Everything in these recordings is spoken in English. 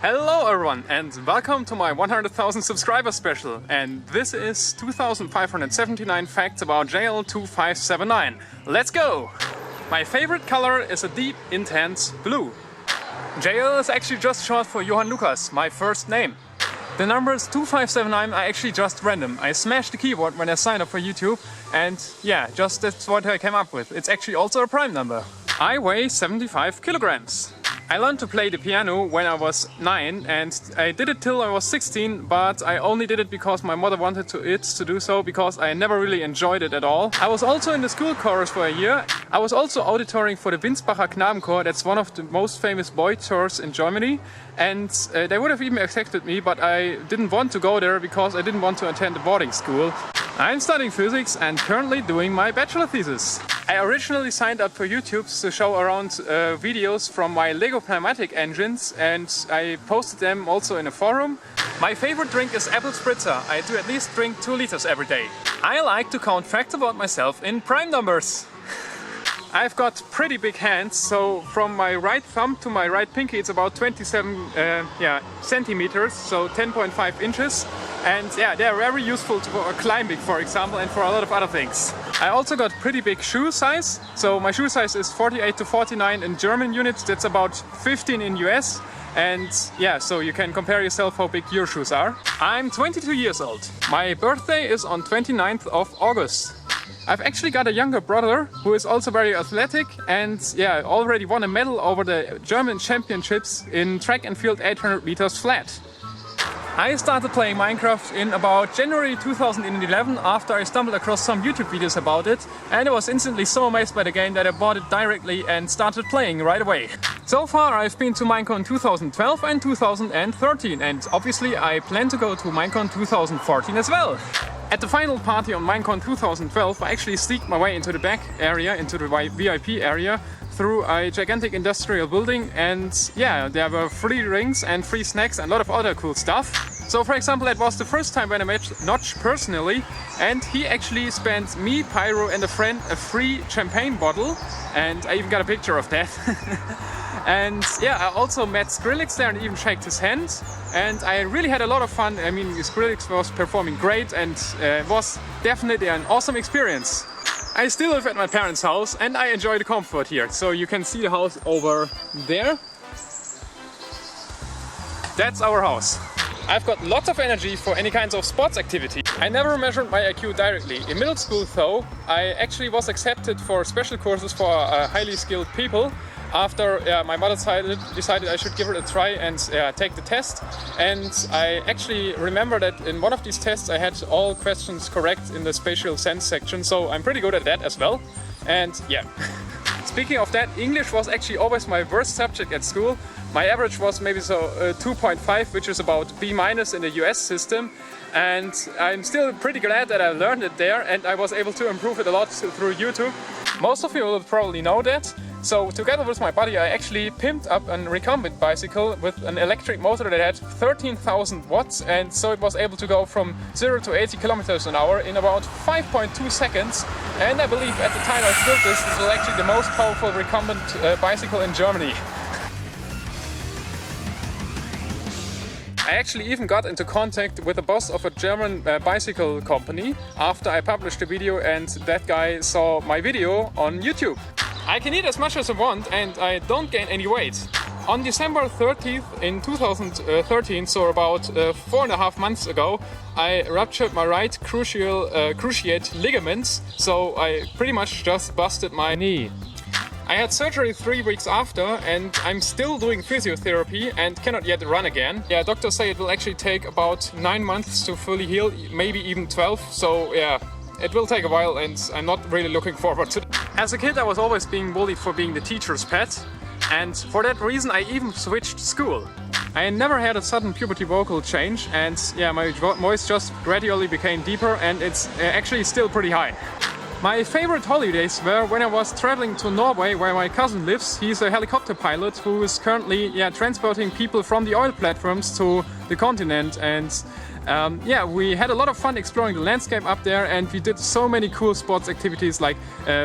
Hello everyone and welcome to my 100,000 subscriber special, and this is 2579 facts about JL2579. Let's go! My favorite color is a deep, intense blue. JL is actually just short for Johann Lukas, my first name. The numbers 2579 are actually just random. I smashed the keyboard when I signed up for YouTube and yeah, just that's what I came up with. It's actually also a prime number. I weigh 75 kilograms. I learned to play the piano when I was 9 and I did it till I was 16, but I only did it because my mother wanted to do so, because I never really enjoyed it at all. I was also in the school chorus for a year. I was also auditoring for the Winsbacher Knabenchor, that's one of the most famous boy chors in Germany, and they would have even accepted me, but I didn't want to go there because I didn't want to attend a boarding school. I'm studying physics and currently doing my bachelor thesis. I originally signed up for YouTube to show around videos from my Lego pneumatic engines, and I posted them also in a forum. My favorite drink is apple spritzer. I do at least drink 2 liters every day. I like to count facts about myself in prime numbers. I've got pretty big hands, so from my right thumb to my right pinky it's about 27 centimeters, so 10.5 inches. And yeah, they're very useful for climbing, for example, and for a lot of other things. I also got pretty big shoe size, so my shoe size is 48 to 49 in German units, that's about 15 in US. And yeah, so you can compare yourself how big your shoes are. I'm 22 years old. My birthday is on 29th of August. I've actually got a younger brother who is also very athletic and yeah, already won a medal over the German championships in track and field 800 meters flat. I started playing Minecraft in about January 2011 after I stumbled across some YouTube videos about it, and I was instantly so amazed by the game that I bought it directly and started playing right away. So far I've been to Minecon 2012 and 2013, and obviously I plan to go to Minecon 2014 as well. At the final party on Minecon 2012 I actually sneaked my way into the back area, into the VIP area, through a gigantic industrial building, and yeah, there were free drinks and free snacks and a lot of other cool stuff. So for example, that was the first time when I met Notch personally, and he actually spent me, Pyro and a friend a free champagne bottle, and I even got a picture of that. And yeah, I also met Skrillex there and even shaked his hand, and I really had a lot of fun. I mean, Skrillex was performing great and it was definitely an awesome experience. I still live at my parents' house and I enjoy the comfort here. So you can see the house over there. That's our house. I've got lots of energy for any kinds of sports activity. I never measured my IQ directly. In middle school though, I actually was accepted for special courses for highly skilled people. After my mother decided I should give it a try and take the test. And I actually remember that in one of these tests I had all questions correct in the spatial sense section, so I'm pretty good at that as well. And yeah. Speaking of that, English was actually always my worst subject at school. My average was maybe 2.5, which is about B- in the US system. And I'm still pretty glad that I learned it there, and I was able to improve it a lot through YouTube. Most of you will probably know that. So together with my buddy I actually pimped up a recumbent bicycle with an electric motor that had 13,000 watts, and so it was able to go from 0 to 80 kilometers an hour in about 5.2 seconds. And I believe at the time I built this was actually the most powerful recumbent bicycle in Germany. I actually even got into contact with the boss of a German bicycle company after I published the video, and that guy saw my video on YouTube. I can eat as much as I want and I don't gain any weight. On December 30th in 2013, so about 4.5 months ago, I ruptured my right cruciate ligaments, so I pretty much just busted my knee. I had surgery 3 weeks after and I'm still doing physiotherapy and cannot yet run again. Yeah, doctors say it will actually take about 9 months to fully heal, maybe even 12, so yeah. It will take a while and I'm not really looking forward to it. As a kid I was always being bullied for being the teacher's pet, and for that reason I even switched school. I never had a sudden puberty vocal change, and yeah, my voice just gradually became deeper, and it's actually still pretty high. My favorite holidays were when I was traveling to Norway, where my cousin lives. He's a helicopter pilot who is currently transporting people from the oil platforms to the continent, and Yeah, we had a lot of fun exploring the landscape up there, and we did so many cool sports activities like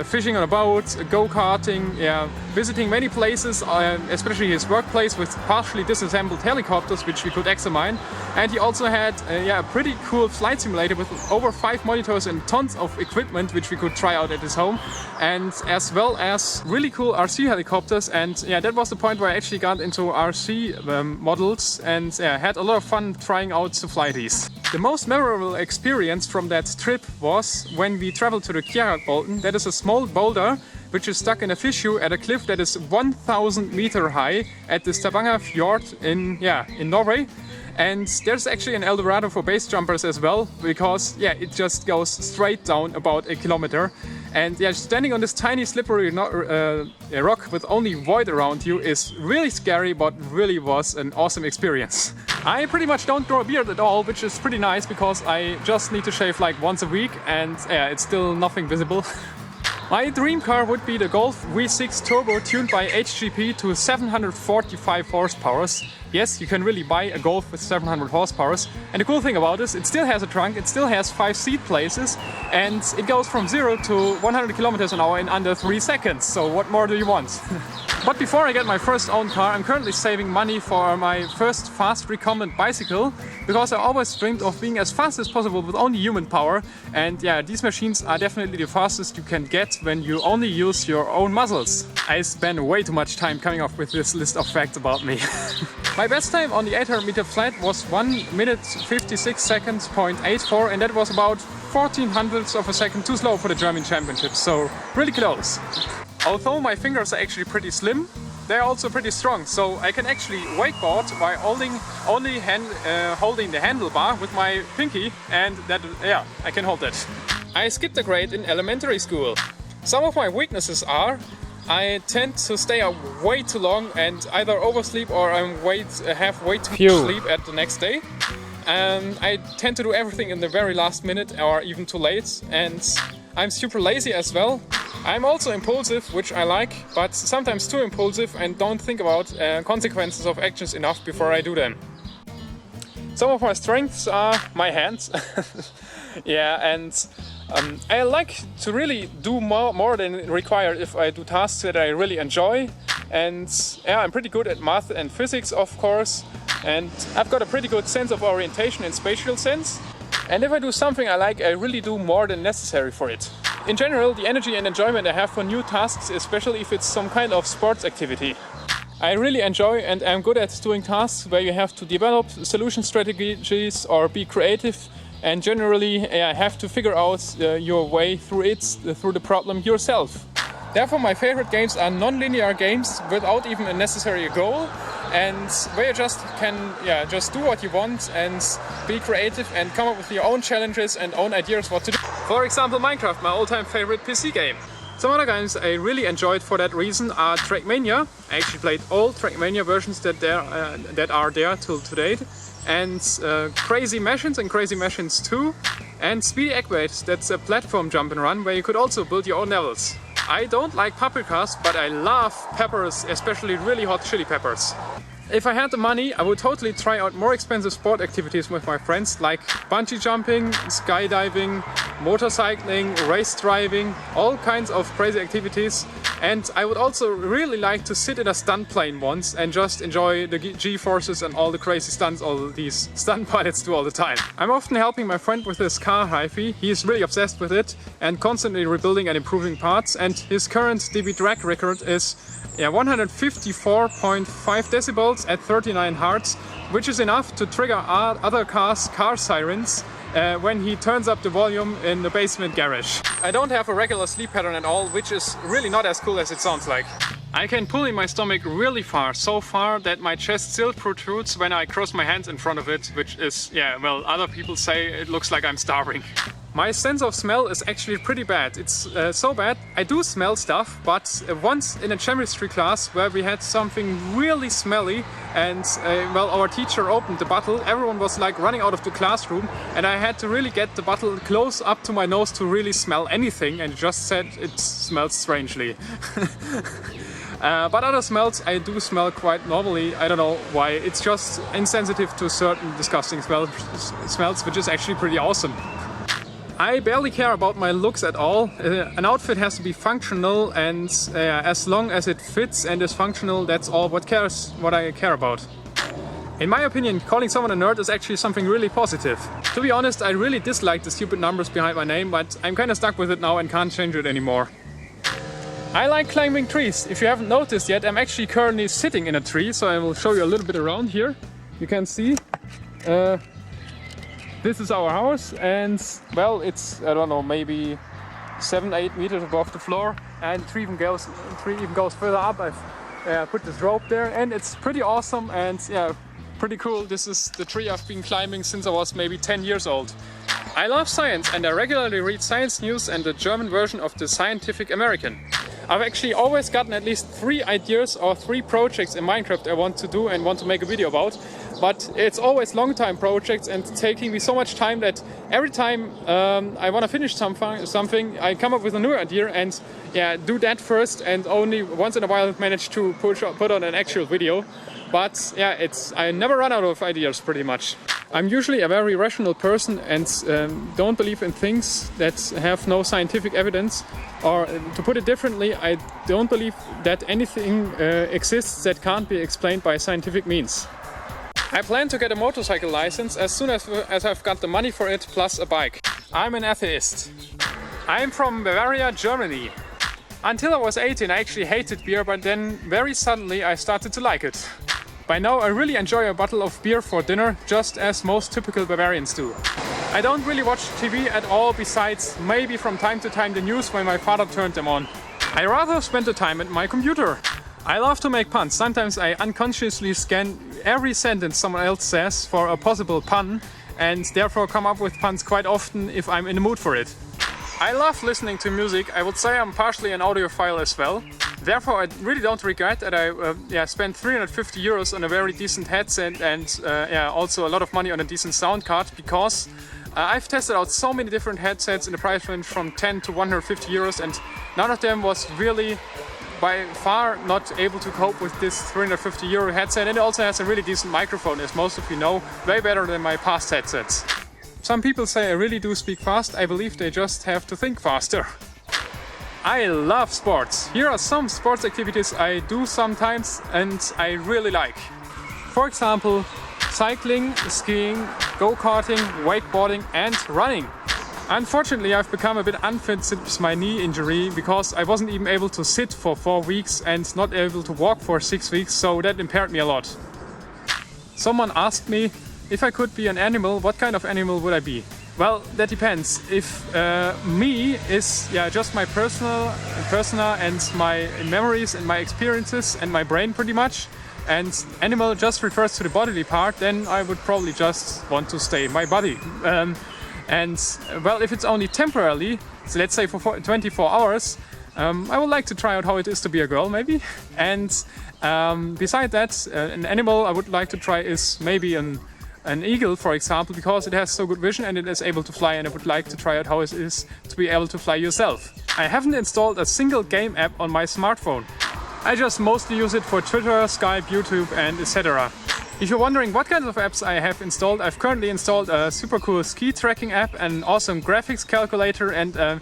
fishing on a boat, go-karting, yeah, visiting many places, especially his workplace with partially disassembled helicopters which we could examine. And he also had yeah, a pretty cool flight simulator with over 5 monitors and tons of equipment which we could try out at his home, and as well as really cool RC helicopters. And yeah, that was the point where I actually got into RC models and yeah, had a lot of fun trying out to fly these. The most memorable experience from that trip was when we traveled to the Kjeragbolten. That is a small boulder which is stuck in a fissure at a cliff that is 1,000 meter high at the Stavanger Fjord in Norway. And there's actually an Eldorado for base jumpers as well, because yeah, it just goes straight down about a kilometer. And yeah, standing on this tiny slippery rock with only void around you is really scary, but really was an awesome experience. I pretty much don't grow a beard at all, which is pretty nice because I just need to shave like once a week, and yeah, it's still nothing visible. My dream car would be the Golf V6 Turbo tuned by HGP to 745 horsepower. Yes, you can really buy a Golf with 700 horsepower. And the cool thing about this, it still has a trunk, it still has 5 seat places, and it goes from 0 to 100 kilometers an hour in under 3 seconds. So what more do you want? But before I get my first own car, I'm currently saving money for my first fast recumbent bicycle, because I always dreamed of being as fast as possible with only human power. And yeah, these machines are definitely the fastest you can get when you only use your own muscles. I spend way too much time coming up with this list of facts about me. My best time on the 800 meter flat was 1 minute 56 seconds .84, and that was about 14 hundredths of a second too slow for the German championship, so really close. Although my fingers are actually pretty slim, they're also pretty strong, so I can actually wakeboard by holding the handlebar with my pinky, and that, yeah, I can hold that. I skipped a grade in elementary school. Some of my weaknesses are I tend to stay up way too long and either oversleep or have way too much sleep at the next day. And I tend to do everything in the very last minute or even too late, and I'm super lazy as well. I'm also impulsive, which I like, but sometimes too impulsive and don't think about consequences of actions enough before I do them. Some of my strengths are my hands. Yeah, and I like to really do more than required if I do tasks that I really enjoy. And yeah, I'm pretty good at math and physics, of course. And I've got a pretty good sense of orientation and spatial sense. And if I do something I like, I really do more than necessary for it. In general, the energy and enjoyment I have for new tasks, especially if it's some kind of sports activity. I really enjoy and am good at doing tasks where you have to develop solution strategies or be creative, and generally have to figure out your way through the problem yourself. Therefore, my favorite games are non-linear games without even a necessary goal, and where you just can just do what you want and be creative and come up with your own challenges and own ideas what to do. For example, Minecraft, my all-time favorite PC game. Some other games I really enjoyed for that reason are Trackmania. I actually played all Trackmania versions that are there till to date. And Crazy Machines and Crazy Machines 2. And Speedy Eggbait, that's a platform jump and run where you could also build your own levels. I don't like paprikas, but I love peppers, especially really hot chili peppers. If I had the money, I would totally try out more expensive sport activities with my friends, like bungee jumping, skydiving, motorcycling, race driving, all kinds of crazy activities. And I would also really like to sit in a stunt plane once and just enjoy the G-forces and all the crazy stunts all these stunt pilots do all the time. I'm often helping my friend with his car hi-fi. He is really obsessed with it and constantly rebuilding and improving parts, and his current dB drag record is 154.5 decibels at 39 Hz, which is enough to trigger other cars' car sirens when he turns up the volume in the basement garage. I don't have a regular sleep pattern at all, which is really not as cool as it sounds like. I can pull in my stomach really far, so far that my chest still protrudes when I cross my hands in front of it, which is, well, other people say it looks like I'm starving. My sense of smell is actually pretty bad. It's so bad, I do smell stuff, but once in a chemistry class where we had something really smelly and well, our teacher opened the bottle, everyone was like running out of the classroom, and I had to really get the bottle close up to my nose to really smell anything, and just said it smells strangely. But other smells I do smell quite normally. I don't know why. It's just insensitive to certain disgusting smells, which is actually pretty awesome. I barely care about my looks at all. An outfit has to be functional, and as long as it fits and is functional, that's all what I care about. In my opinion, calling someone a nerd is actually something really positive. To be honest, I really dislike the stupid numbers behind my name, but I'm kinda stuck with it now and can't change it anymore. I like climbing trees. If you haven't noticed yet, I'm actually currently sitting in a tree, so I will show you a little bit around here. You can see. This is our house, and well, it's, I don't know, maybe 7-8 meters above the floor, and the tree even goes further up. I've put this rope there, and it's pretty awesome and yeah, pretty cool. This is the tree I've been climbing since I was maybe 10 years old. I love science, and I regularly read science news and the German version of the Scientific American. I've actually always gotten at least 3 ideas or 3 projects in Minecraft I want to do and want to make a video about. But it's always long time projects and taking me so much time that every time I want to finish something, I come up with a new idea and yeah, do that first, and only once in a while manage to put on an actual video. But yeah, I never run out of ideas pretty much. I'm usually a very rational person and don't believe in things that have no scientific evidence. Or to put it differently, I don't believe that anything exists that can't be explained by scientific means. I plan to get a motorcycle license as soon as I've got the money for it, plus a bike. I'm an atheist. I'm from Bavaria, Germany. Until I was 18, I actually hated beer, but then very suddenly I started to like it. By now I really enjoy a bottle of beer for dinner, just as most typical Bavarians do. I don't really watch TV at all, besides maybe from time to time the news when my father turned them on. I rather spend the time at my computer. I love to make puns. Sometimes I unconsciously scan every sentence someone else says for a possible pun, and therefore come up with puns quite often if I'm in the mood for it. I love listening to music. I would say I'm partially an audiophile as well. Therefore, I really don't regret that I spent 350 euros on a very decent headset and also a lot of money on a decent sound card, because I've tested out so many different headsets in the price range from 10 to 150 euros, and none of them was really by far not able to cope with this 350 euro headset. And it also has a really decent microphone, as most of you know, way better than my past headsets. Some people say I really do speak fast. I believe they just have to think faster. I love sports. Here are some sports activities I do sometimes and I really like. For example, cycling, skiing, go-karting, wakeboarding and running. Unfortunately, I've become a bit unfit since my knee injury, because I wasn't even able to sit for 4 weeks and not able to walk for 6 weeks, so that impaired me a lot. Someone asked me, if I could be an animal, what kind of animal would I be? Well, that depends. If me is just my persona and my memories and my experiences and my brain pretty much, and animal just refers to the bodily part, then I would probably just want to stay my body. And well, if it's only temporarily, so let's say for 24 hours, I would like to try out how it is to be a girl, maybe. And beside that, an animal I would like to try is maybe an eagle, for example, because it has so good vision and it is able to fly, and I would like to try out how it is to be able to fly yourself. I haven't installed a single game app on my smartphone. I just mostly use it for Twitter, Skype, YouTube and etc. If you're wondering what kinds of apps I have installed, I've currently installed a super cool ski tracking app, an awesome graphics calculator and a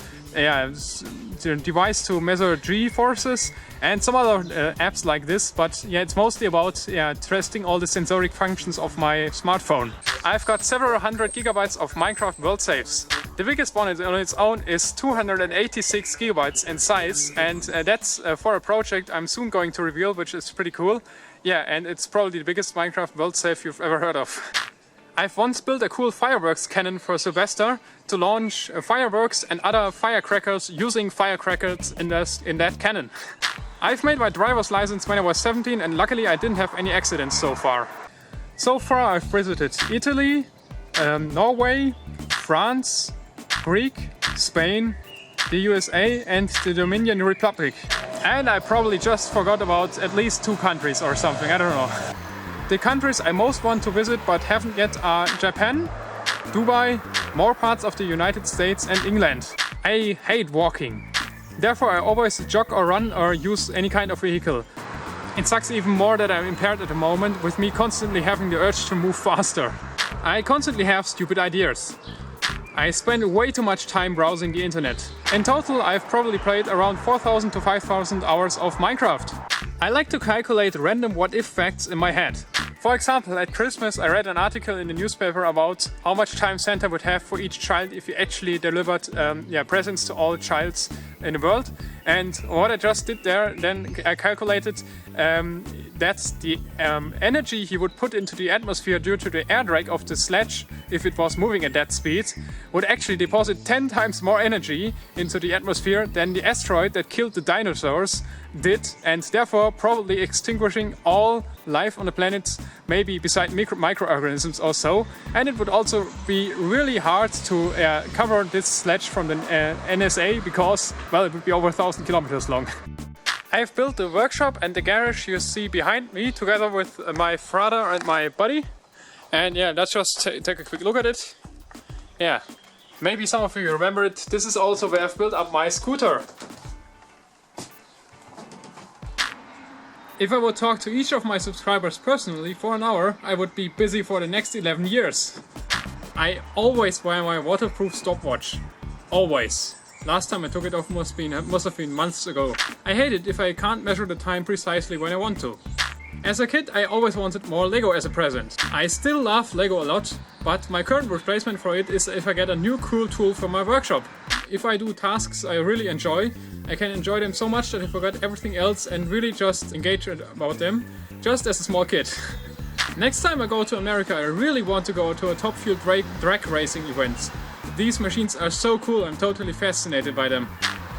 device to measure G-forces and some other apps like this, but yeah, it's mostly about testing all the sensoric functions of my smartphone. I've got several hundred gigabytes of Minecraft world saves. The biggest one on its own is 286 gigabytes in size, and that's for a project I'm soon going to reveal, which is pretty cool. Yeah, and it's probably the biggest Minecraft world save you've ever heard of. I've once built a cool fireworks cannon for Sylvester to launch fireworks and other firecrackers using firecrackers in that cannon. I've made my driver's license when I was 17 and luckily I didn't have any accidents so far. So far I've visited Italy, Norway, France, Greek, Spain, the USA and the Dominican Republic. And I probably just forgot about at least 2 countries or something, I don't know. The countries I most want to visit but haven't yet are Japan, Dubai, more parts of the United States and England. I hate walking. Therefore I always jog or run or use any kind of vehicle. It sucks even more that I'm impaired at the moment, with me constantly having the urge to move faster. I constantly have stupid ideas. I spend way too much time browsing the internet. In total, I've probably played around 4,000 to 5,000 hours of Minecraft. I like to calculate random what-if facts in my head. For example, at Christmas I read an article in the newspaper about how much time Santa would have for each child if he actually delivered presents to all childs in the world. And what I just did there, then I calculated that's the energy he would put into the atmosphere due to the air drag of the sledge, if it was moving at that speed, would actually deposit 10 times more energy into the atmosphere than the asteroid that killed the dinosaurs did, and therefore probably extinguishing all life on the planet, maybe beside microorganisms or so. And it would also be really hard to cover this sledge from the NSA because, well, it would be over 1,000 kilometers long. I've built the workshop and the garage you see behind me together with my father and my buddy. And yeah, let's just take a quick look at it. Yeah, maybe some of you remember it. This is also where I've built up my scooter. If I would talk to each of my subscribers personally for an hour, I would be busy for the next 11 years. I always wear my waterproof stopwatch. Always. Last time I took it off must have been months ago. I hate it if I can't measure the time precisely when I want to. As a kid I always wanted more Lego as a present. I still love Lego a lot, but my current replacement for it is if I get a new cool tool for my workshop. If I do tasks I really enjoy, I can enjoy them so much that I forget everything else and really just engage about them, just as a small kid. Next time I go to America I really want to go to a Top Fuel drag racing event. These machines are so cool, I'm totally fascinated by them.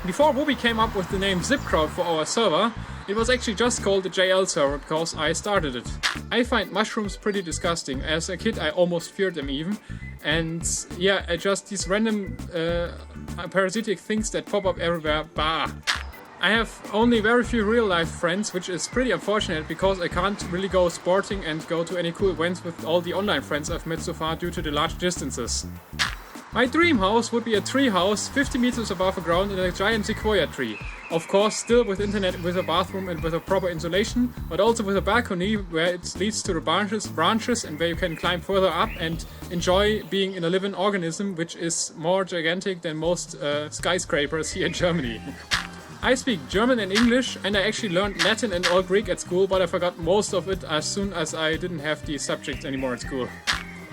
Before Wooby came up with the name ZipKrowd for our server, it was actually just called the JL server because I started it. I find mushrooms pretty disgusting. As a kid I almost feared them even. And yeah, just these random parasitic things that pop up everywhere, bah. I have only very few real life friends, which is pretty unfortunate because I can't really go sporting and go to any cool events with all the online friends I've met so far due to the large distances. My dream house would be a tree house 50 meters above the ground in a giant sequoia tree. Of course, still with internet, with a bathroom and with a proper insulation, but also with a balcony where it leads to the branches and where you can climb further up and enjoy being in a living organism, which is more gigantic than most skyscrapers here in Germany. I speak German and English, and I actually learned Latin and Old Greek at school, but I forgot most of it as soon as I didn't have these subjects anymore at school.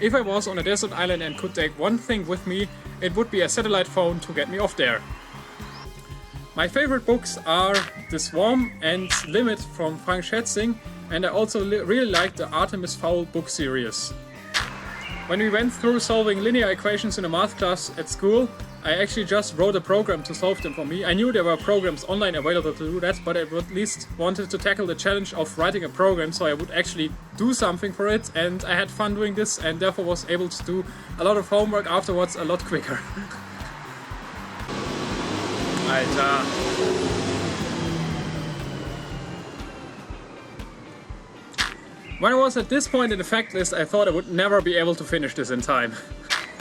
If I was on a desert island and could take one thing with me, it would be a satellite phone to get me off there. My favorite books are The Swarm and Limit from Frank Schätzing, and I also really like the Artemis Fowl book series. When we went through solving linear equations in a math class at school, I actually just wrote a program to solve them for me. I knew there were programs online available to do that, but I at least wanted to tackle the challenge of writing a program so I would actually do something for it, and I had fun doing this and therefore was able to do a lot of homework afterwards a lot quicker. Alter. When I was at this point in the fact list, I thought I would never be able to finish this in time.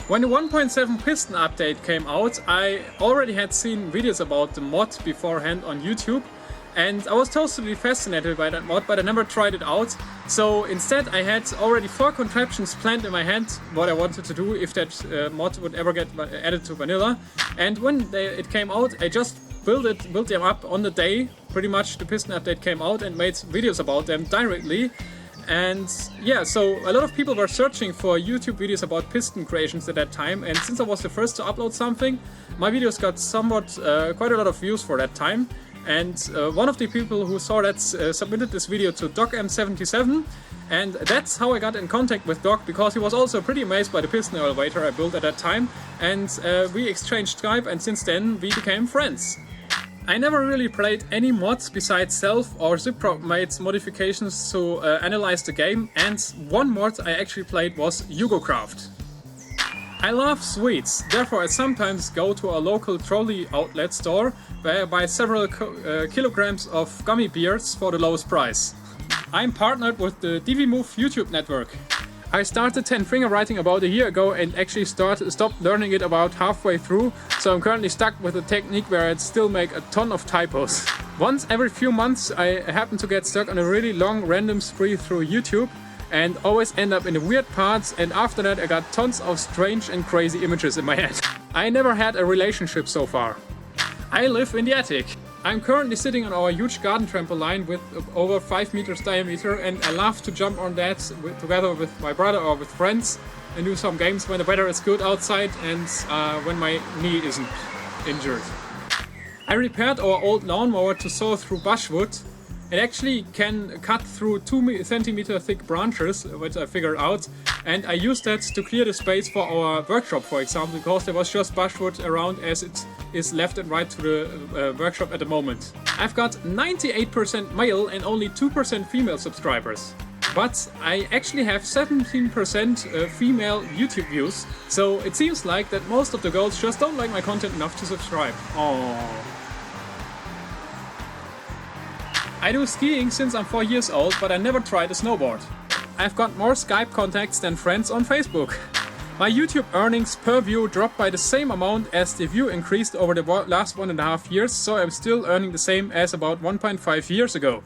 When the 1.7 piston update came out, I already had seen videos about the mod beforehand on YouTube, and I was totally fascinated by that mod, but I never tried it out. So instead I had already 4 contraptions planned in my head what I wanted to do if that mod would ever get added to vanilla. And when it came out, I just built them up on the day, pretty much the piston update came out, and made videos about them directly. And yeah, so a lot of people were searching for YouTube videos about piston creations at that time, and since I was the first to upload something, my videos got quite a lot of views for that time. And one of the people who saw that submitted this video to Docms77, and that's how I got in contact with Doc, because he was also pretty amazed by the piston elevator I built at that time, and we exchanged Skype, and since then we became friends. I never really played any mods besides Self or ZipKrowd made modifications to analyze the game, and one mod I actually played was YugoCraft. I love sweets, therefore I sometimes go to a local trolley outlet store where I buy several kilograms of gummy bears for the lowest price. I'm partnered with the DVMove YouTube network. I started 10-finger writing about a year ago and actually stopped learning it about halfway through, so I'm currently stuck with a technique where I still make a ton of typos. Once every few months I happen to get stuck on a really long random spree through YouTube and always end up in the weird parts, and after that I got tons of strange and crazy images in my head. I never had a relationship so far. I live in the attic. I'm currently sitting on our huge garden trampoline with over 5 meters diameter, and I love to jump on that together with my brother or with friends and do some games when the weather is good outside and when my knee isn't injured. I repaired our old lawnmower to saw through brushwood. It actually can cut through 2 centimeter thick branches, which I figured out, and I used that to clear the space for our workshop, for example, because there was just brushwood around as it is left and right to the workshop at the moment. I've got 98% male and only 2% female subscribers. But I actually have 17% female YouTube views, so it seems like that most of the girls just don't like my content enough to subscribe. Aww. I do skiing since I'm 4 years old, but I never tried a snowboard. I've got more Skype contacts than friends on Facebook. My YouTube earnings per view dropped by the same amount as the view increased over the last 1.5 years, so I'm still earning the same as about 1.5 years ago.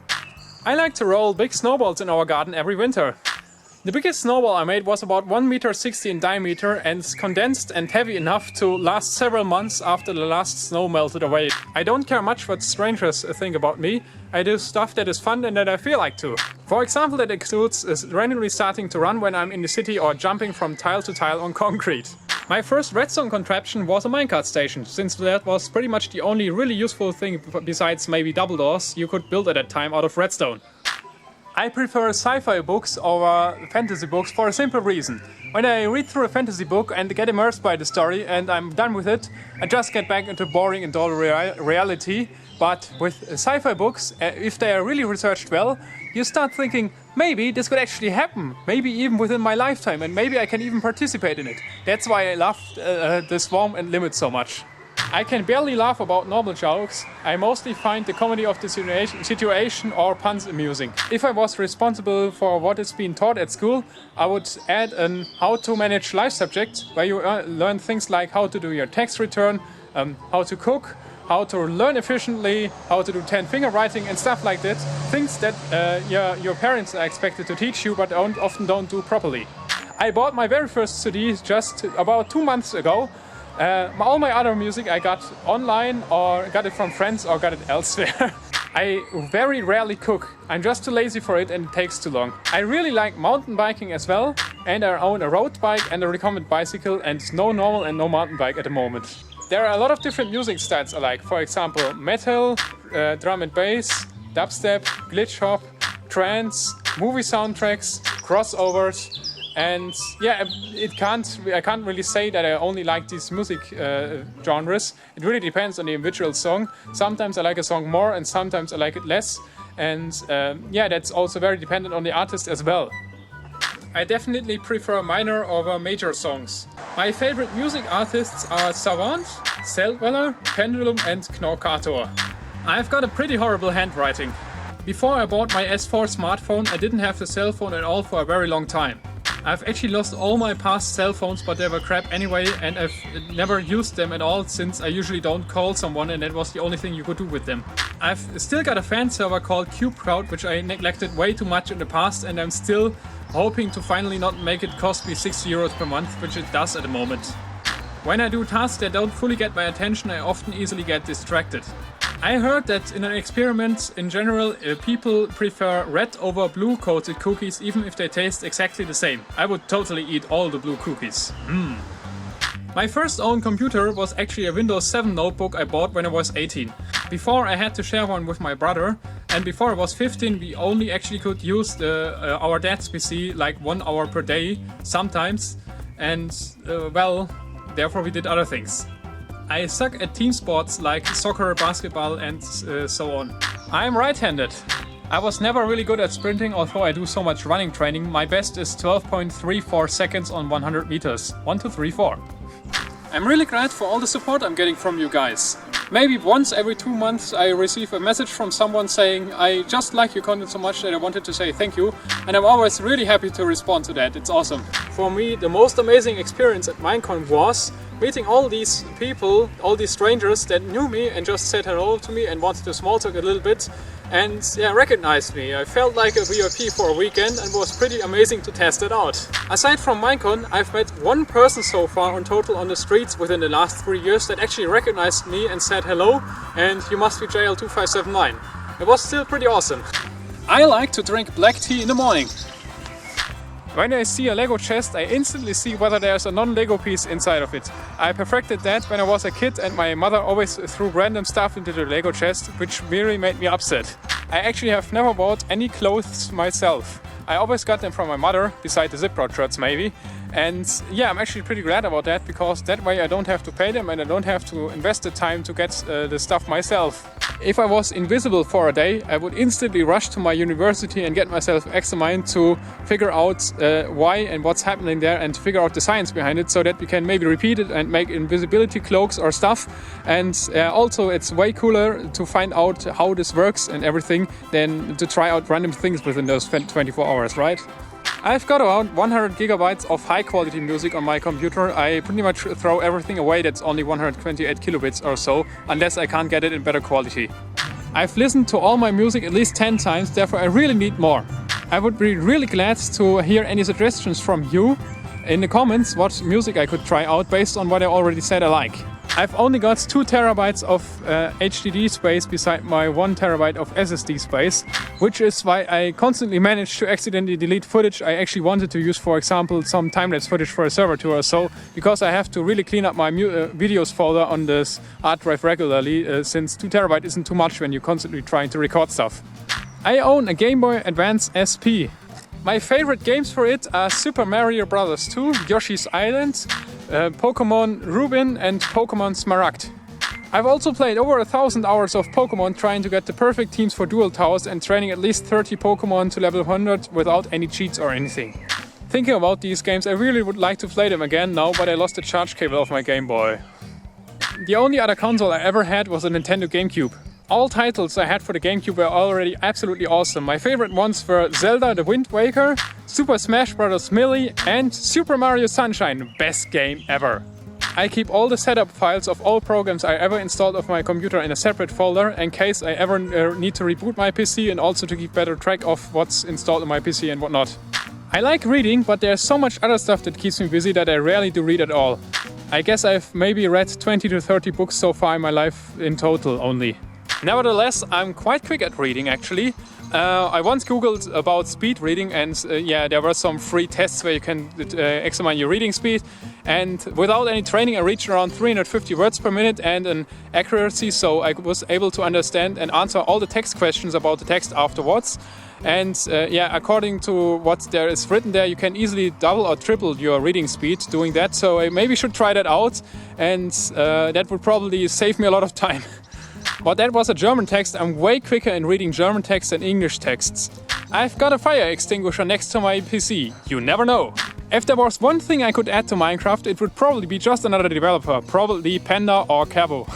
I like to roll big snowballs in our garden every winter. The biggest snowball I made was about 1,60 meters in diameter and condensed and heavy enough to last several months after the last snow melted away. I don't care much what strangers think about me. I do stuff that is fun and that I feel like to. For example, that includes randomly starting to run when I'm in the city or jumping from tile to tile on concrete. My first redstone contraption was a minecart station, since that was pretty much the only really useful thing besides maybe double doors you could build at that time out of redstone. I prefer sci-fi books over fantasy books for a simple reason. When I read through a fantasy book and get immersed by the story and I'm done with it, I just get back into boring and dull reality. But with sci-fi books, if they are really researched well, you start thinking, maybe this could actually happen, maybe even within my lifetime, and maybe I can even participate in it. That's why I love the Swarm and Limit so much. I can barely laugh about normal jokes. I mostly find the comedy of the situation or puns amusing. If I was responsible for what is being taught at school, I would add an how to manage life subject, where you learn things like how to do your tax return, how to cook, how to learn efficiently, how to do 10-finger writing and stuff like that. Things that your parents are expected to teach you but often don't do properly. I bought my very first CD just about 2 months ago. All my other music I got online or got it from friends or got it elsewhere. I very rarely cook. I'm just too lazy for it and it takes too long. I really like mountain biking as well, and I own a road bike and a recumbent bicycle and no normal and no mountain bike at the moment. There are a lot of different music styles I like. For example, metal, drum and bass, dubstep, glitch hop, trance, movie soundtracks, crossovers. And yeah, I can't really say that I only like these music genres. It really depends on the individual song. Sometimes I like a song more and sometimes I like it less. And yeah, that's also very dependent on the artist as well. I definitely prefer minor over major songs. My favorite music artists are Savant, Cellweller, Pendulum and Knorkator. I've got a pretty horrible handwriting. Before I bought my S4 smartphone, I didn't have the cell phone at all for a very long time. I've actually lost all my past cell phones, but they were crap anyway, and I've never used them at all since I usually don't call someone and that was the only thing you could do with them. I've still got a fan server called ZipKrowd, which I neglected way too much in the past, and I'm still hoping to finally not make it cost me 60 euros per month, which it does at the moment. When I do tasks that don't fully get my attention, I often easily get distracted. I heard that in an experiment, in general, people prefer red over blue coated cookies even if they taste exactly the same. I would totally eat all the blue cookies. My first own computer was actually a Windows 7 notebook I bought when I was 18. Before I had to share one with my brother, and before I was 15 we only actually could use our dad's PC like 1 hour per day, sometimes, and well, therefore we did other things. I suck at team sports like soccer, basketball and so on. I'm right-handed. I was never really good at sprinting, although I do so much running training. My best is 12.34 seconds on 100 meters. 1, 2, 3, 4. I'm really glad for all the support I'm getting from you guys. Maybe once every 2 months I receive a message from someone saying, I just like your content so much that I wanted to say thank you, and I'm always really happy to respond to that. It's awesome. For me, the most amazing experience at Minecon was meeting all these people, all these strangers that knew me and just said hello to me and wanted to small talk a little bit and recognized me. I felt like a VIP for a weekend and was pretty amazing to test it out. Aside from Minecon, I've met one person so far in total on the streets within the last 3 years that actually recognized me and said hello, and you must be JL2579. It was still pretty awesome. I like to drink black tea in the morning. When I see a Lego chest, I instantly see whether there's a non-Lego piece inside of it. I perfected that when I was a kid and my mother always threw random stuff into the Lego chest, which really made me upset. I actually have never bought any clothes myself. I always got them from my mother, beside the ZipKrowd shirts maybe. And yeah, I'm actually pretty glad about that, because that way I don't have to pay them and I don't have to invest the time to get the stuff myself. If I was invisible for a day, I would instantly rush to my university and get myself examined to figure out why and what's happening there and figure out the science behind it, so that we can maybe repeat it and make invisibility cloaks or stuff. And also it's way cooler to find out how this works and everything than to try out random things within those 24 hours, right? I've got around 100 gigabytes of high quality music on my computer. I pretty much throw everything away that's only 128 kilobits or so, unless I can't get it in better quality. I've listened to all my music at least 10 times, therefore I really need more. I would be really glad to hear any suggestions from you in the comments what music I could try out based on what I already said I like. I've only got 2 terabytes of HDD space beside my 1 terabyte of SSD space, which is why I constantly manage to accidentally delete footage I actually wanted to use, for example, some time-lapse footage for a server tour or so, because I have to really clean up my videos folder on this hard drive regularly, since 2 terabyte isn't too much when you're constantly trying to record stuff. I own a Game Boy Advance SP. My favorite games for it are Super Mario Bros. 2, Yoshi's Island, Pokemon Rubin and Pokemon Smaragd. I've also played over 1,000 hours of Pokemon trying to get the perfect teams for dual towers and training at least 30 Pokemon to level 100 without any cheats or anything. Thinking about these games, I really would like to play them again now, but I lost the charge cable of my Game Boy. The only other console I ever had was a Nintendo GameCube. All titles I had for the GameCube were already absolutely awesome. My favorite ones were Zelda the Wind Waker, Super Smash Bros. Melee and Super Mario Sunshine, best game ever. I keep all the setup files of all programs I ever installed on my computer in a separate folder in case I ever need to reboot my PC, and also to keep better track of what's installed on my PC and whatnot. I like reading, but there's so much other stuff that keeps me busy that I rarely do read at all. I guess I've maybe read 20 to 30 books so far in my life in total only. Nevertheless, I'm quite quick at reading actually. I once googled about speed reading, and there were some free tests where you can examine your reading speed, and without any training I reached around 350 words per minute and an accuracy, so I was able to understand and answer all the text questions about the text afterwards. And according to what there is written there, you can easily double or triple your reading speed doing that, so I maybe should try that out, and that would probably save me a lot of time. But that was a German text. I'm way quicker in reading German text than English texts. I've got a fire extinguisher next to my PC. You never know. If there was one thing I could add to Minecraft, it would probably be just another developer, probably Panda or Cabo.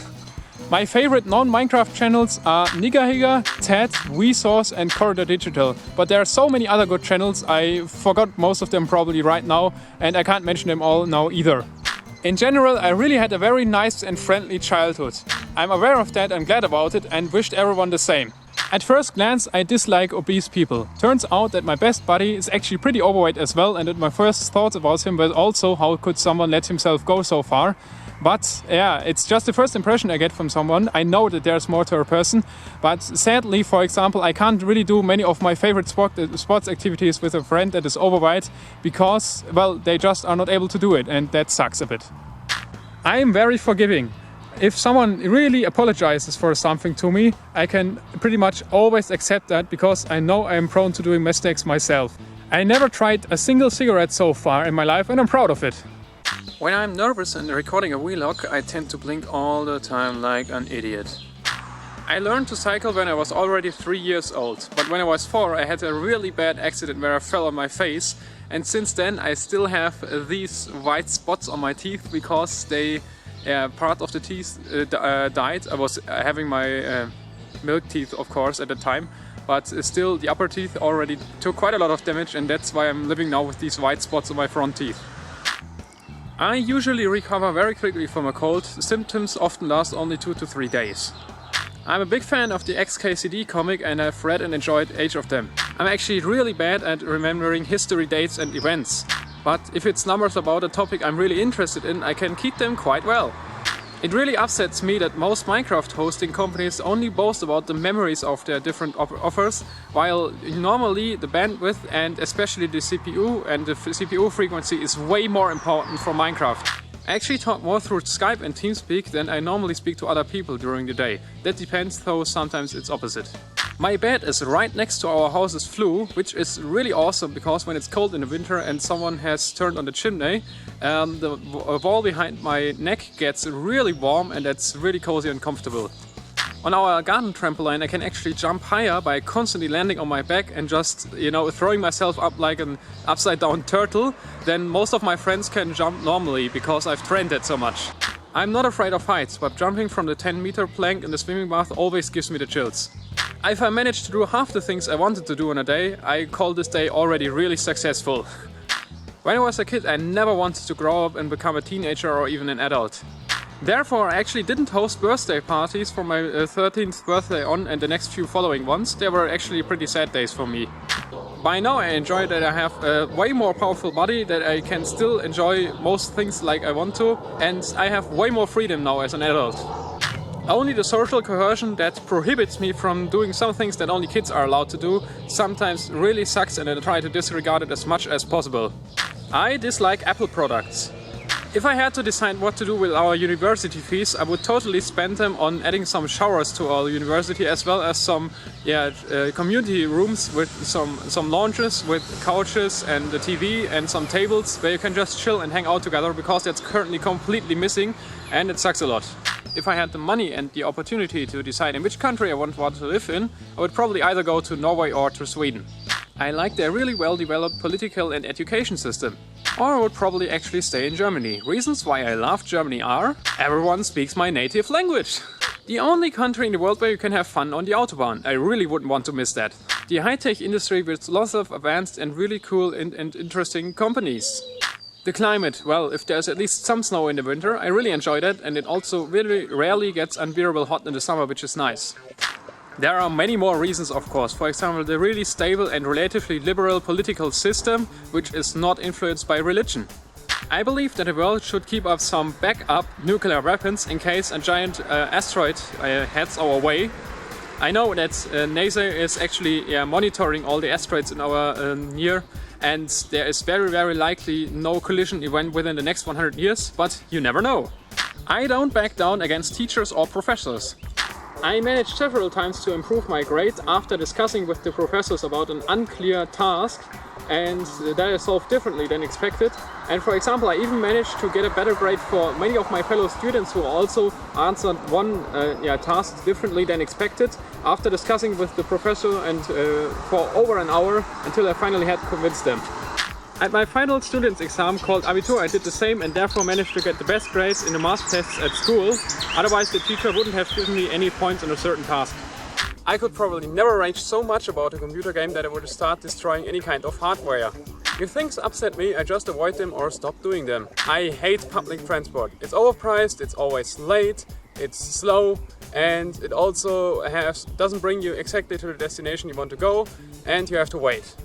My favorite non-Minecraft channels are Nigahiga, Ted, Vsauce and Corridor Digital. But there are so many other good channels, I forgot most of them probably right now, and I can't mention them all now either. In general, I really had a very nice and friendly childhood. I'm aware of that and glad about it, and wished everyone the same. At first glance, I dislike obese people. Turns out that my best buddy is actually pretty overweight as well, and that my first thoughts about him were also how could someone let himself go so far. But yeah, it's just the first impression I get from someone. I know that there's more to a person, but sadly, for example, I can't really do many of my favorite sports activities with a friend that is overweight because, well, they just are not able to do it, and that sucks a bit. I am very forgiving. If someone really apologizes for something to me, I can pretty much always accept that because I know I am prone to doing mistakes myself. I never tried a single cigarette so far in my life, and I'm proud of it. When I'm nervous and recording a vlog, I tend to blink all the time like an idiot. I learned to cycle when I was already 3 years old, but when I was 4 I had a really bad accident where I fell on my face, and since then I still have these white spots on my teeth because they part of the teeth died. I was having my milk teeth, of course, at the time, but still the upper teeth already took quite a lot of damage, and that's why I'm living now with these white spots on my front teeth. I usually recover very quickly from a cold. The symptoms often last only 2 to 3 days. I'm a big fan of the XKCD comic and I've read and enjoyed each of them. I'm actually really bad at remembering history dates and events, but if it's numbers about a topic I'm really interested in, I can keep them quite well. It really upsets me that most Minecraft hosting companies only boast about the memories of their different offers, while normally the bandwidth and especially the CPU and the CPU frequency is way more important for Minecraft. I actually talk more through Skype and TeamSpeak than I normally speak to other people during the day. That depends, though sometimes it's opposite. My bed is right next to our house's flue, which is really awesome because when it's cold in the winter and someone has turned on the chimney, the wall behind my neck gets really warm and that's really cozy and comfortable. On our garden trampoline I can actually jump higher by constantly landing on my back and just, throwing myself up like an upside down turtle. Then most of my friends can jump normally because I've trained that so much. I'm not afraid of heights, but jumping from the 10-meter plank in the swimming bath always gives me the chills. If I manage to do half the things I wanted to do in a day, I call this day already really successful. When I was a kid I never wanted to grow up and become a teenager or even an adult. Therefore, I actually didn't host birthday parties for my 13th birthday on and the next few following ones. They were actually pretty sad days for me. By now I enjoy that I have a way more powerful body, that I can still enjoy most things like I want to, and I have way more freedom now as an adult. Only the social coercion that prohibits me from doing some things that only kids are allowed to do sometimes really sucks, and I try to disregard it as much as possible. I dislike Apple products. If I had to decide what to do with our university fees, I would totally spend them on adding some showers to our university, as well as some community rooms with some lounges with couches and the TV and some tables where you can just chill and hang out together, because that's currently completely missing and it sucks a lot. If I had the money and the opportunity to decide in which country I want to live in, I would probably either go to Norway or to Sweden. I like their really well-developed political and education system. Or I would probably actually stay in Germany. Reasons why I love Germany are: everyone speaks my native language. The only country in the world where you can have fun on the Autobahn. I really wouldn't want to miss that. The high-tech industry with lots of advanced and really cool and interesting companies. The climate, well, if there's at least some snow in the winter, I really enjoy that, and it also really rarely gets unbearable hot in the summer, which is nice. There are many more reasons, of course. For example, the really stable and relatively liberal political system, which is not influenced by religion. I believe that the world should keep up some backup nuclear weapons in case a giant asteroid heads our way. I know that NASA is actually monitoring all the asteroids in our near, and there is very, very likely no collision event within the next 100 years, but you never know. I don't back down against teachers or professors. I managed several times to improve my grade after discussing with the professors about an unclear task, and that I solved differently than expected. And for example, I even managed to get a better grade for many of my fellow students who also answered one task differently than expected after discussing with the professor and for over an hour, until I finally had convinced them. At my final student's exam called Abitur, I did the same and therefore managed to get the best grades in the math tests at school. Otherwise the teacher wouldn't have given me any points on a certain task. I could probably never rage so much about a computer game that I would start destroying any kind of hardware. If things upset me, I just avoid them or stop doing them. I hate public transport. It's overpriced, it's always late, it's slow, and it also doesn't bring you exactly to the destination you want to go, and you have to wait.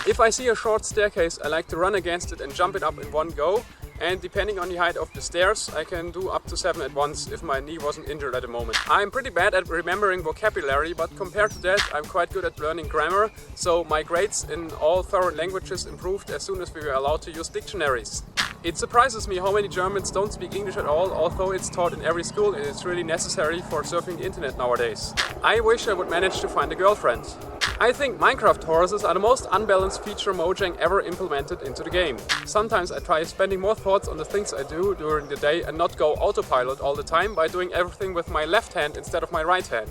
If I see a short staircase, I like to run against it and jump it up in one go, and depending on the height of the stairs, I can do up to 7 at once if my knee wasn't injured at the moment. I'm pretty bad at remembering vocabulary, but compared to that, I'm quite good at learning grammar, so my grades in all foreign languages improved as soon as we were allowed to use dictionaries. It surprises me how many Germans don't speak English at all, although it's taught in every school and it's really necessary for surfing the internet nowadays. I wish I would manage to find a girlfriend. I think Minecraft horses are the most unbalanced feature Mojang ever implemented into the game. Sometimes I try spending more thoughts on the things I do during the day and not go autopilot all the time by doing everything with my left hand instead of my right hand.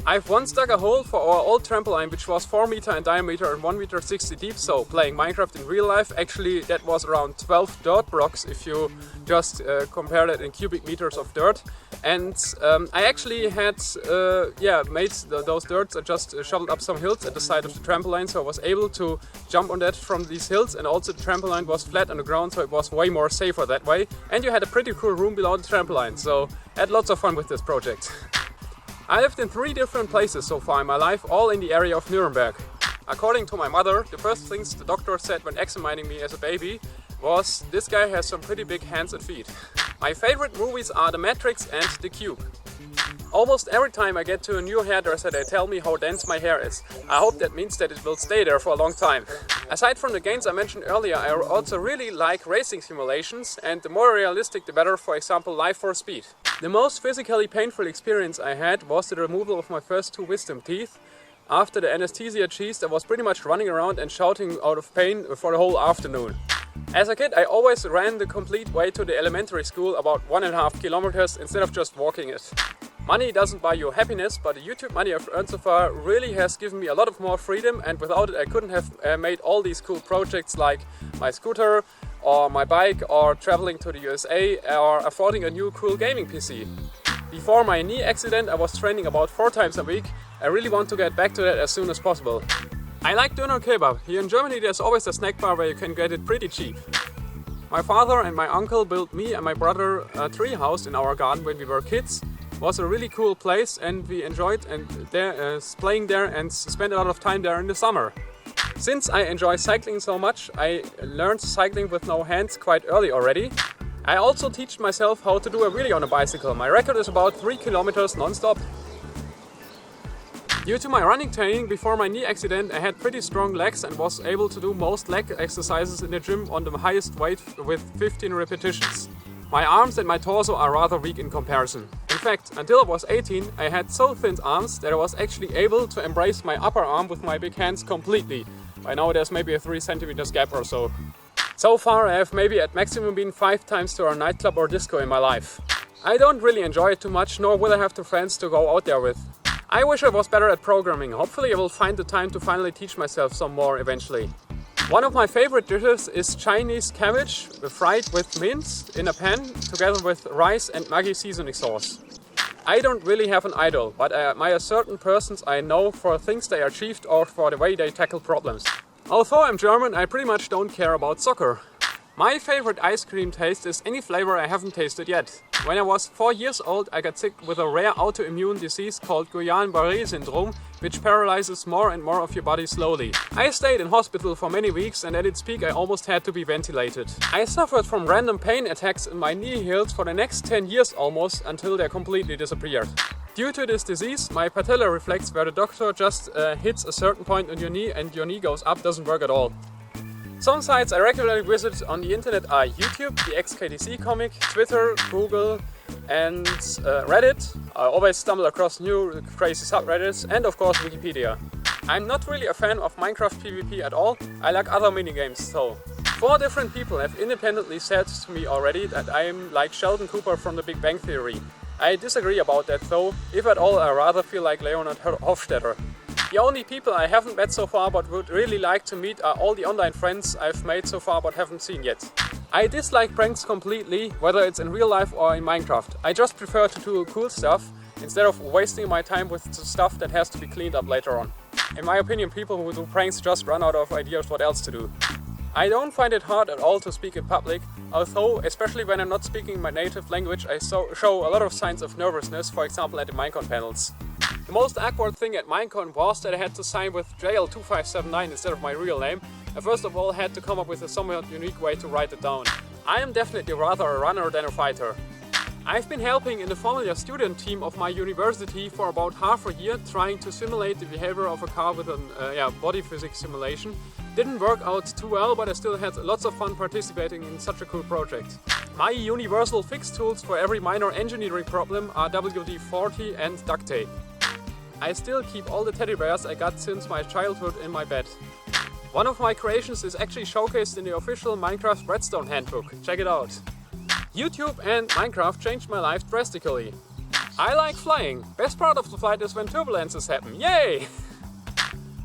I've once dug a hole for our old trampoline, which was 4 meters in diameter and 1.60 meters deep, so playing Minecraft in real life, actually that was around 12 dirt blocks if you just compare that in cubic meters of dirt. And I actually had made those dirts. I just shoveled up some hills at the side of the trampoline, so I was able to jump on that from these hills, and also the trampoline was flat on the ground, so it was way more safer that way. And you had a pretty cool room below the trampoline, so I had lots of fun with this project. I lived in 3 different places so far in my life, all in the area of Nuremberg. According to my mother, the first things the doctor said when examining me as a baby was, this guy has some pretty big hands and feet. My favorite movies are The Matrix and The Cube. Almost every time I get to a new hairdresser, they tell me how dense my hair is. I hope that means that it will stay there for a long time. Aside from the games I mentioned earlier, I also really like racing simulations, and the more realistic the better, for example Life for Speed. The most physically painful experience I had was the removal of my first 2 wisdom teeth. After the anesthesia cheesed, I was pretty much running around and shouting out of pain for the whole afternoon. As a kid, I always ran the complete way to the elementary school, about 1.5 kilometers, instead of just walking it. Money doesn't buy you happiness, but the YouTube money I've earned so far really has given me a lot of more freedom, and without it I couldn't have made all these cool projects like my scooter or my bike or traveling to the USA or affording a new cool gaming PC. Before my knee accident I was training about 4 times a week. I really want to get back to that as soon as possible. I like doner kebab. Here in Germany there's always a snack bar where you can get it pretty cheap. My father and my uncle built me and my brother a tree house in our garden when we were kids. It was a really cool place, and we enjoyed playing there and spent a lot of time there in the summer. Since I enjoy cycling so much, I learned cycling with no hands quite early already. I also teach myself how to do a wheelie on a bicycle. My record is about 3 kilometers non-stop. Due to my running training before my knee accident, I had pretty strong legs and was able to do most leg exercises in the gym on the highest weight with 15 repetitions. My arms and my torso are rather weak in comparison. In fact, until I was 18, I had so thin arms that I was actually able to embrace my upper arm with my big hands completely. By now there's maybe a 3 centimeters gap or so. So far I have maybe at maximum been 5 times to a nightclub or disco in my life. I don't really enjoy it too much, nor will I have the friends to go out there with. I wish I was better at programming. Hopefully I will find the time to finally teach myself some more eventually. One of my favorite dishes is Chinese cabbage fried with mince in a pan together with rice and Maggi seasoning sauce. I don't really have an idol, but I admire certain persons I know for things they achieved or for the way they tackle problems. Although I'm German, I pretty much don't care about soccer. My favorite ice cream taste is any flavor I haven't tasted yet. When I was 4 years old, I got sick with a rare autoimmune disease called Guillain-Barré syndrome, which paralyzes more and more of your body slowly. I stayed in hospital for many weeks, and at its peak I almost had to be ventilated. I suffered from random pain attacks in my knee heels for the next 10 years almost, until they completely disappeared. Due to this disease, my patellar reflex, where the doctor just hits a certain point on your knee and your knee goes up, doesn't work at all. Some sites I regularly visit on the internet are YouTube, the XKDC comic, Twitter, Google and Reddit. I always stumble across new crazy subreddits, and of course Wikipedia. I'm not really a fan of Minecraft PvP at all. I like other minigames though. 4 different people have independently said to me already that I am like Sheldon Cooper from The Big Bang Theory. I disagree about that though. If at all, I rather feel like Leonard Hofstadter. The only people I haven't met so far but would really like to meet are all the online friends I've made so far but haven't seen yet. I dislike pranks completely, whether it's in real life or in Minecraft. I just prefer to do cool stuff instead of wasting my time with stuff that has to be cleaned up later on. In my opinion, people who do pranks just run out of ideas what else to do. I don't find it hard at all to speak in public, although, especially when I'm not speaking my native language, I show a lot of signs of nervousness, for example at the Minecon panels. The most awkward thing at Minecon was that I had to sign with JL2579 instead of my real name. I first of all had to come up with a somewhat unique way to write it down. I am definitely rather a runner than a fighter. I've been helping in the Formula student team of my university for about half a year, trying to simulate the behavior of a car with a body physics simulation. Didn't work out too well, but I still had lots of fun participating in such a cool project. My universal fix tools for every minor engineering problem are WD-40 and duct tape. I still keep all the teddy bears I got since my childhood in my bed. One of my creations is actually showcased in the official Minecraft Redstone handbook. Check it out. YouTube and Minecraft changed my life drastically. I like flying. Best part of the flight is when turbulences happen. Yay!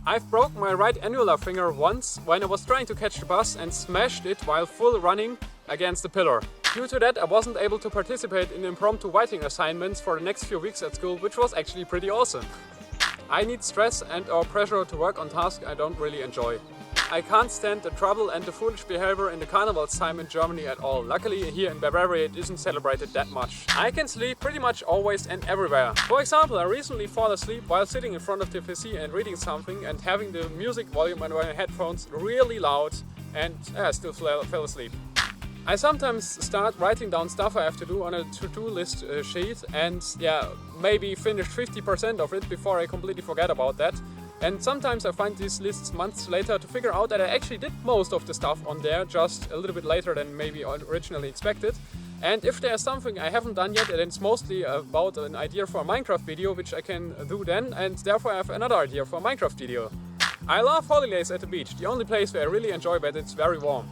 I've broke my right annular finger once when I was trying to catch the bus and smashed it while full running against the pillar. Due to that, I wasn't able to participate in impromptu writing assignments for the next few weeks at school, which was actually pretty awesome. I need stress and or pressure to work on tasks I don't really enjoy. I can't stand the trouble and the foolish behavior in the carnival time in Germany at all. Luckily here in Bavaria it isn't celebrated that much. I can sleep pretty much always and everywhere. For example, I recently fell asleep while sitting in front of the PC and reading something and having the music volume on my headphones really loud, and I still fell asleep. I sometimes start writing down stuff I have to do on a to-do list sheet and maybe finish 50% of it before I completely forget about that. And sometimes I find these lists months later to figure out that I actually did most of the stuff on there, just a little bit later than maybe originally expected. And if there's something I haven't done yet, then it's mostly about an idea for a Minecraft video, which I can do then, and therefore I have another idea for a Minecraft video. I love holidays at the beach, the only place where I really enjoy, but it's very warm.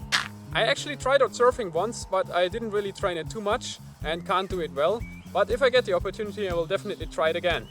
I actually tried out surfing once, but I didn't really train it too much and can't do it well. But if I get the opportunity, I will definitely try it again.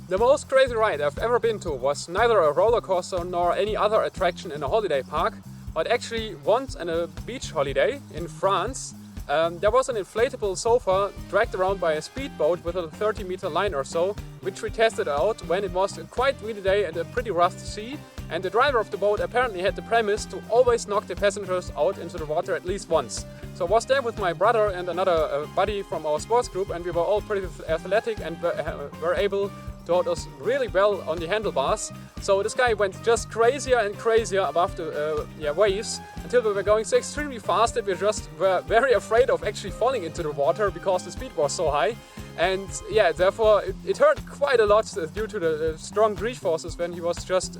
The most crazy ride I've ever been to was neither a roller coaster nor any other attraction in a holiday park, but actually once on a beach holiday in France. There was an inflatable sofa dragged around by a speedboat with a 30-meter line or so, which we tested out when it was a quite windy day and a pretty rough sea, and the driver of the boat apparently had the premise to always knock the passengers out into the water at least once. So I was there with my brother and another buddy from our sports group, and we were all pretty athletic and were able to hold us really well on the handlebars. So this guy went just crazier and crazier above the waves until we were going so extremely fast that we just were very afraid of actually falling into the water because the speed was so high. And therefore it hurt quite a lot due to the strong G forces when he was just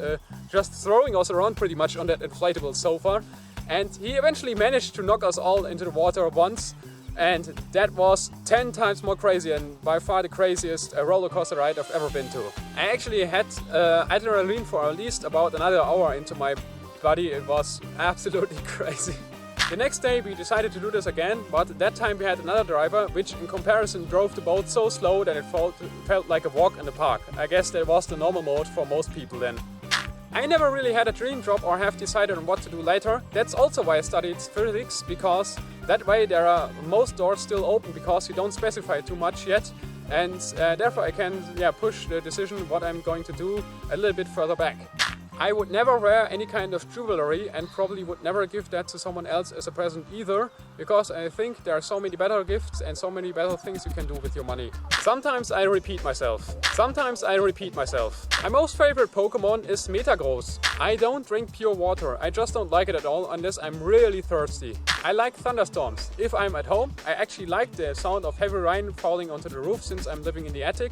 throwing us around pretty much on that inflatable sofa. And he eventually managed to knock us all into the water once. And that was 10 times more crazy and by far the craziest roller coaster ride I've ever been to. I actually had adrenaline for at least about another hour into my body. It was absolutely crazy. The next day we decided to do this again, but that time we had another driver, which in comparison drove the boat so slow that it felt like a walk in the park. I guess that was the normal mode for most people then. I never really had a dream job or have decided on what to do later. That's also why I studied physics, because that way there are most doors still open because you don't specify too much yet, and therefore I can push the decision what I'm going to do a little bit further back. I would never wear any kind of jewelry and probably would never give that to someone else as a present either, because I think there are so many better gifts and so many better things you can do with your money. Sometimes I repeat myself. My most favorite Pokemon is Metagross. I don't drink pure water, I just don't like it at all unless I'm really thirsty. I like thunderstorms. If I'm at home, I actually like the sound of heavy rain falling onto the roof since I'm living in the attic.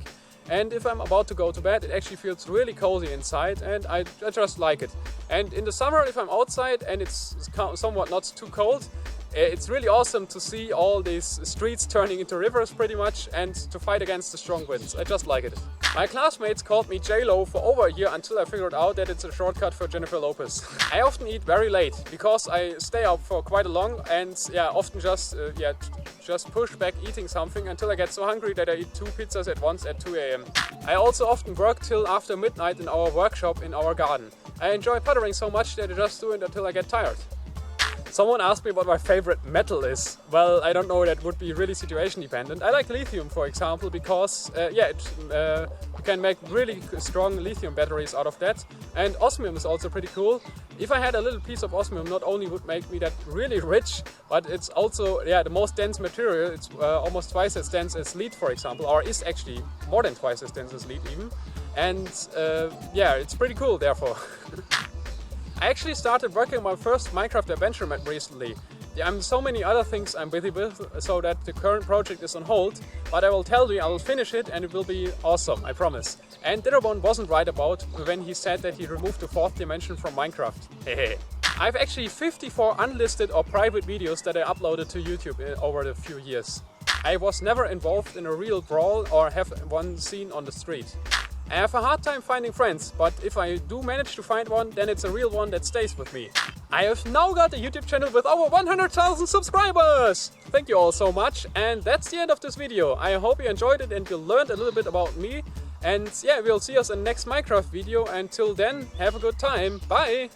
And if I'm about to go to bed, it actually feels really cozy inside and I just like it. And in the summer, if I'm outside and it's somewhat not too cold, it's really awesome to see all these streets turning into rivers pretty much and to fight against the strong winds. I just like it. My classmates called me JLo for over a year until I figured out that it's a shortcut for Jennifer Lopez. I often eat very late because I stay up for quite a long and often just push back eating something until I get so hungry that I eat 2 pizzas at once at 2 AM. I also often work till after midnight in our workshop in our garden. I enjoy puttering so much that I just do it until I get tired. Someone asked me what my favorite metal is. Well, I don't know, that would be really situation dependent. I like lithium, for example, because you can make really strong lithium batteries out of that. And osmium is also pretty cool. If I had a little piece of osmium, not only would make me that really rich, but it's also the most dense material. It's almost twice as dense as lead, for example, or is actually more than twice as dense as lead even. And it's pretty cool, therefore. I actually started working on my first Minecraft adventure map recently. So many other things I'm busy with, so that the current project is on hold, but I will tell you, I will finish it and it will be awesome, I promise. And Ditterbone wasn't right about when he said that he removed the 4th dimension from Minecraft. Hehe. I've actually 54 unlisted or private videos that I uploaded to YouTube over the few years. I was never involved in a real brawl or have one seen on the street. I have a hard time finding friends, but if I do manage to find one, then it's a real one that stays with me. I have now got a YouTube channel with over 100,000 subscribers! Thank you all so much, and that's the end of this video. I hope you enjoyed it and you learned a little bit about me. And yeah, we'll see us in the next Minecraft video. Until then, have a good time. Bye!